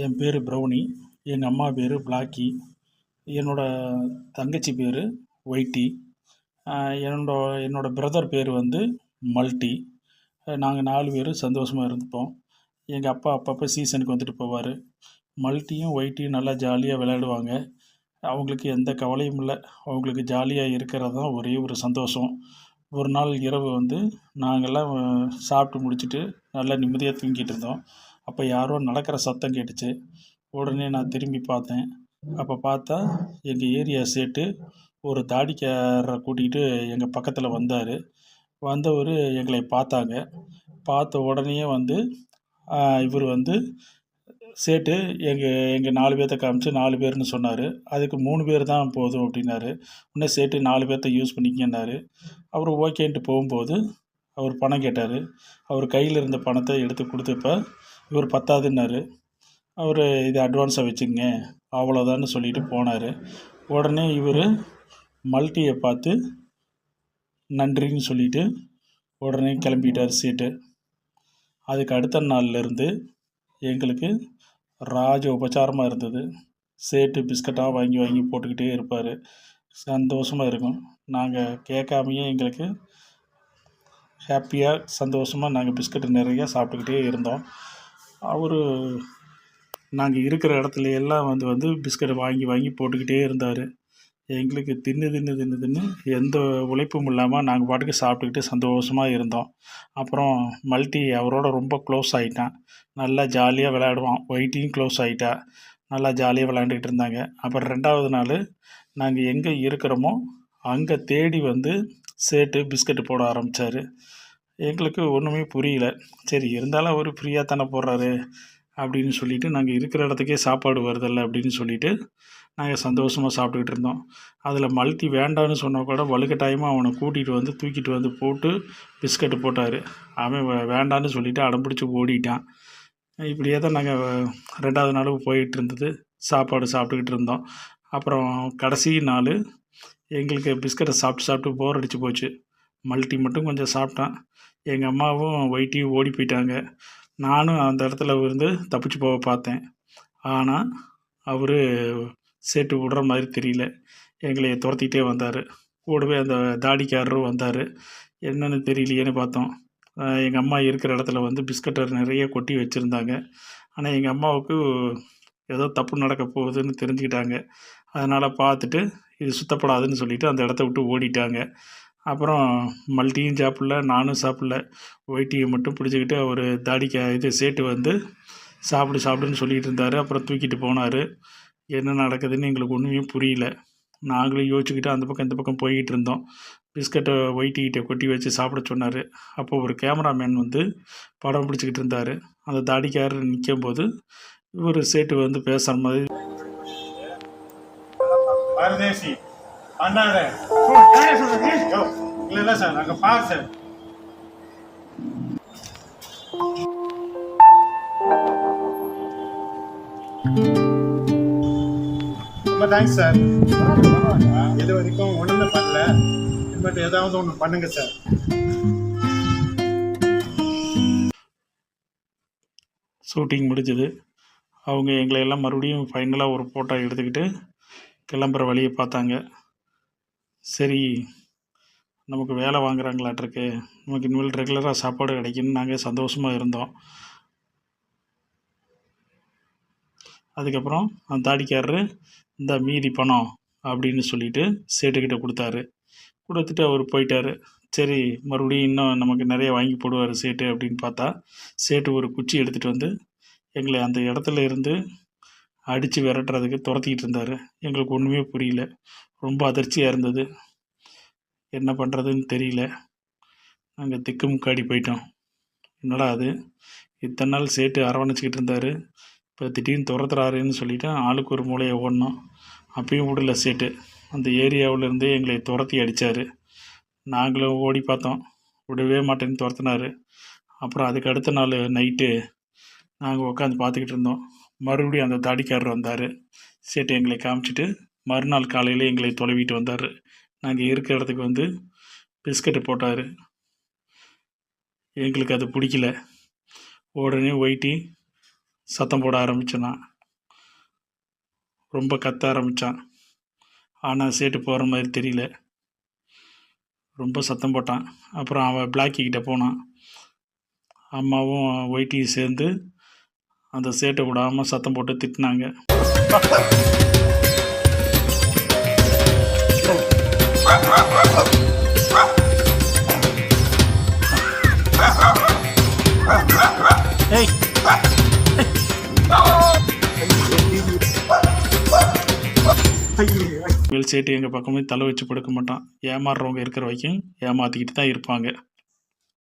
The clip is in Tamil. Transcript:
என் பேர் ப்ரௌனி. எங்கள் அம்மா பேர் பிளாக்கி. தங்கச்சி பேர் ஒயிட்டி. என்னோட பிரதர் பேர் வந்து மல்டி. நாங்கள் 4 பேர் சந்தோஷமாக இருந்துப்போம். எங்கள் அப்பா அப்பப்போ சீசனுக்கு வந்துட்டு போவார். மல்டியும் ஒயிட்டியும் நல்லா ஜாலியாக விளையாடுவாங்க. அவங்களுக்கு எந்த கவலையும் இல்லை. அவங்களுக்கு ஜாலியாக இருக்கிறது தான் ஒரே ஒரு சந்தோஷம். ஒரு நாள் இரவு வந்து நாங்கள்லாம் சாப்பிட்டு முடிச்சுட்டு நல்லா நிம்மதியாக தூங்கிட்டு இருந்தோம். அப்போ யாரோ நடக்கிற சத்தம் கேட்டுச்சு. உடனே நான் திரும்பி பார்த்தேன். அப்போ பார்த்தா எங்கள் ஏரியா சேட்டு ஒரு தாடிக்காரரை கூட்டிகிட்டு எங்கள் பக்கத்தில் வந்தார். வந்தவர் எங்களை பார்த்தாங்க. பார்த்த உடனேயே வந்து இவர் வந்து சேட்டு எங்கள் 4 பேர்த்த காமிச்சு 4 பேர்னு சொன்னார். அதுக்கு 3 பேர் தான் போதும் அப்படின்னாரு. உடனே சேட்டு 4 பேர்த்த யூஸ் பண்ணிக்கன்னாரு. அவர் ஓகேன்ட்டு போகும்போது அவர் பணம் கேட்டார். அவர் கையில் இருந்த பணத்தை எடுத்து கொடுத்தப்ப இவர் பத்தாதுன்னாரு. அவர் இதை அட்வான்ஸாக வச்சுக்கங்க அவ்வளோதான்னு சொல்லிட்டு போனார். உடனே இவர் மல்டியை பார்த்து நன்றின்னு சொல்லிட்டு உடனே கிளம்பிட்டார் சேட்டு. அதுக்கு அடுத்த நாள்லேருந்து எங்களுக்கு ராஜ உபச்சாரமாக இருந்தது. சேட்டு பிஸ்கட்டாக வாங்கி வாங்கி போட்டுக்கிட்டே இருப்பார். சந்தோஷமாக இருக்கும். நாங்கள் கேட்காமையே எங்களுக்கு ஹாப்பியாக சந்தோஷமாக நாங்கள் பிஸ்கட்டு நிறையா சாப்பிட்டுக்கிட்டே இருந்தோம். அவர் நாங்கள் இருக்கிற இடத்துல எல்லாம் வந்து பிஸ்கட்டை வாங்கி வாங்கி போட்டுக்கிட்டே இருந்தார். எங்களுக்கு தின்னு எந்த உழைப்பும் இல்லாமல் நாங்கள் பாட்டுக்கு சாப்பிட்டுக்கிட்டு சந்தோஷமாக இருந்தோம். அப்புறம் மல்டி அவரோட ரொம்ப க்ளோஸ் ஆகிட்டான். நல்லா ஜாலியாக விளையாடுவான். ஒயிட்டியும் க்ளோஸ் ஆகிட்டா. நல்லா ஜாலியாக விளையாண்டுக்கிட்டு இருந்தாங்க. அப்புறம் 2வது நாள் நாங்கள் எங்கே இருக்கிறோமோ அங்கே தேடி வந்து சேட்டு பிஸ்கட்டு போட ஆரம்பித்தார். எங்களுக்கு ஒன்றுமே புரியல. சரி இருந்தாலும் அவர் ஃப்ரீயாக தானே போடுறாரு அப்படின்னு சொல்லிட்டு நாங்கள் இருக்கிற இடத்துக்கே சாப்பாடு வருதில்ல அப்படின்னு சொல்லிட்டு நாங்கள் சந்தோஷமாக சாப்பிட்டுக்கிட்டு இருந்தோம். அதில் மல்டி வேண்டான்னு சொன்னால் கூட வலுக்கட்டாயமாக அவனை கூட்டிகிட்டு வந்து தூக்கிட்டு வந்து போட்டு பிஸ்கட்டு போட்டார். அவன் வேண்டான்னு சொல்லிவிட்டு அடம்பிடிச்சி ஓடிட்டான். இப்படியே தான் நாங்கள் 2வது நாள் போயிட்டு இருந்தது. சாப்பாடு சாப்பிட்டுக்கிட்டு இருந்தோம். அப்புறம் கடைசி நாள் எங்களுக்கு பிஸ்கட்டை சாப்பிட்டு சாப்பிட்டு போர் அடித்து போச்சு. மல்டி மட்டும் கொஞ்சம் சாப்பிட்டான். எங்கள் அம்மாவும் ஒயிட்டியும் ஓடி போயிட்டாங்க. நானும் அந்த இடத்துல இருந்து தப்பிச்சு போக பார்த்தேன். ஆனால் அவர் சேட்டு விடுற மாதிரி தெரியல. எங்களை துரத்திக்கிட்டே வந்தார். கூடவே அந்த தாடிக்காரரும் வந்தார். என்னென்னு தெரியலையேன்னு பார்த்தோம். எங்கள் அம்மா இருக்கிற இடத்துல வந்து பிஸ்கட்டை நிறைய கொட்டி வச்சுருந்தாங்க. ஆனால் எங்கள் அம்மாவுக்கு ஏதோ தப்பு நடக்க போகுதுன்னு தெரிஞ்சுக்கிட்டாங்க. அதனால் பார்த்துட்டு இது சுத்தப்படாதுன்னு சொல்லிவிட்டு அந்த இடத்த விட்டு ஓடிட்டாங்க. அப்புறம் மல்டியும் சாப்பிடல, நானும் சாப்பிடல. ஒயிட்டியை மட்டும் பிடிச்சிக்கிட்டு அவர் சேட்டு வந்து சாப்பிடுன்னு சொல்லிகிட்டு இருந்தார். அப்புறம் தூக்கிட்டு போனார். என்ன நடக்குதுன்னு எங்களுக்கு ஒன்றுமே புரியல. நாங்களும் யோசிச்சுக்கிட்டு அந்த பக்கம் இந்த பக்கம் போய்கிட்டு இருந்தோம். பிஸ்கட்டை ஒயிட்டிக்கிட்ட கொட்டி வச்சு சாப்பிட சொன்னார். அப்போ ஒரு கேமராமேன் வந்து படம் பிடிச்சிக்கிட்டு இருந்தார். அந்த தாடிக்காரர் நிற்கும்போது இவர் சேட்டு வந்து பேசுகிற மாதிரி பரதேசி பண்ணாத இல்லை சார் நாங்கள் பாரு சார். ரொம்ப தேங்க்ஸ் சார். இது வரைக்கும் ஒன்றுமே பண்ணல. இனிமேட்டு ஏதாவது ஒன்று பண்ணுங்க சார். ஷூட்டிங் முடிஞ்சது. அவங்க எங்களை எல்லாம் மறுபடியும் ஃபைனலாக ஒரு ஃபோட்டோ எடுத்துக்கிட்டு கிளம்புற வழியை பார்த்தாங்க. சரி நமக்கு வேலை வாங்குறாங்களாட்டிருக்கு, நமக்கு இனிமேல் ரெகுலராக சாப்பாடு கிடைக்குன்னு நாங்கள் சந்தோஷமாக இருந்தோம். அதுக்கப்புறம் அந்த தாடிக்காரரு இந்த மீதி பணம் அப்படின்னு சொல்லிட்டு சேட்டுக்கிட்ட கொடுத்தாரு. கொடுத்துட்டு அவர் போயிட்டார். சரி மறுபடியும் இன்னும் நமக்கு நிறைய வாங்கி போடுவார் சேட்டு அப்படின்னு பார்த்தா சேட்டு ஒரு குச்சி எடுத்துகிட்டு வந்து எங்களை அந்த இடத்துல இருந்து அடித்து விரட்டுறதுக்கு துரத்திக்கிட்டு இருந்தார். எங்களுக்கு ஒன்றுமே புரியல. ரொம்ப அதிர்ச்சியாக இருந்தது. என்ன பண்ணுறதுன்னு தெரியல. நாங்கள் திக்கு முக்காடி போயிட்டோம். என்னடா அது, இத்தனை நாள் சேட்டு அரவணைச்சிக்கிட்டு இருந்தார், இப்போ திடீர்னு துரத்துறாருன்னு சொல்லிவிட்டு ஆளுக்கு ஒரு மூலையை ஓடினோம். அப்பயும் விடல சேட்டு. அந்த ஏரியாவிலேருந்தே எங்களை துரத்தி அடித்தார். நாங்களும் ஓடி பார்த்தோம், விடவே மாட்டேன்னு துரத்துனார். அப்புறம் அதுக்கு அடுத்த நாள் நைட்டு நாங்கள் உட்காந்து பார்த்துக்கிட்டு இருந்தோம். மறுபடியும் அந்த தாடிக்காரர் வந்தார். சேட்டு எங்களை காமிச்சிட்டு மறுநாள் காலையில் எங்களை தொலைவிட்டு வந்தார். நாங்கள் இருக்கிற இடத்துக்கு வந்து பிஸ்கட்டு போட்டார். எங்களுக்கு அது பிடிக்கல. உடனே ஒயிட்டி சத்தம் போட ஆரம்பிச்சேன் நான். ரொம்ப கத்த ஆரம்பித்தான். ஆனால் சேட்டு போகிற மாதிரி தெரியல. ரொம்ப சத்தம் போட்டான். அப்புறம் அவன் பிளாக்கி கிட்ட போனான். அம்மாவும் ஒயிட்டியும் சேர்ந்து அந்த சேட்டை விடாமல் சத்தம் போட்டு திட்டினாங்க. ஏய், சேட்டு எங்கள் பக்கமே தலை வச்சு படுக்க மாட்டான். ஏமாறுறவங்க இருக்கிற வரைக்கும் ஏமாற்றிக்கிட்டு தான் இருப்பாங்க.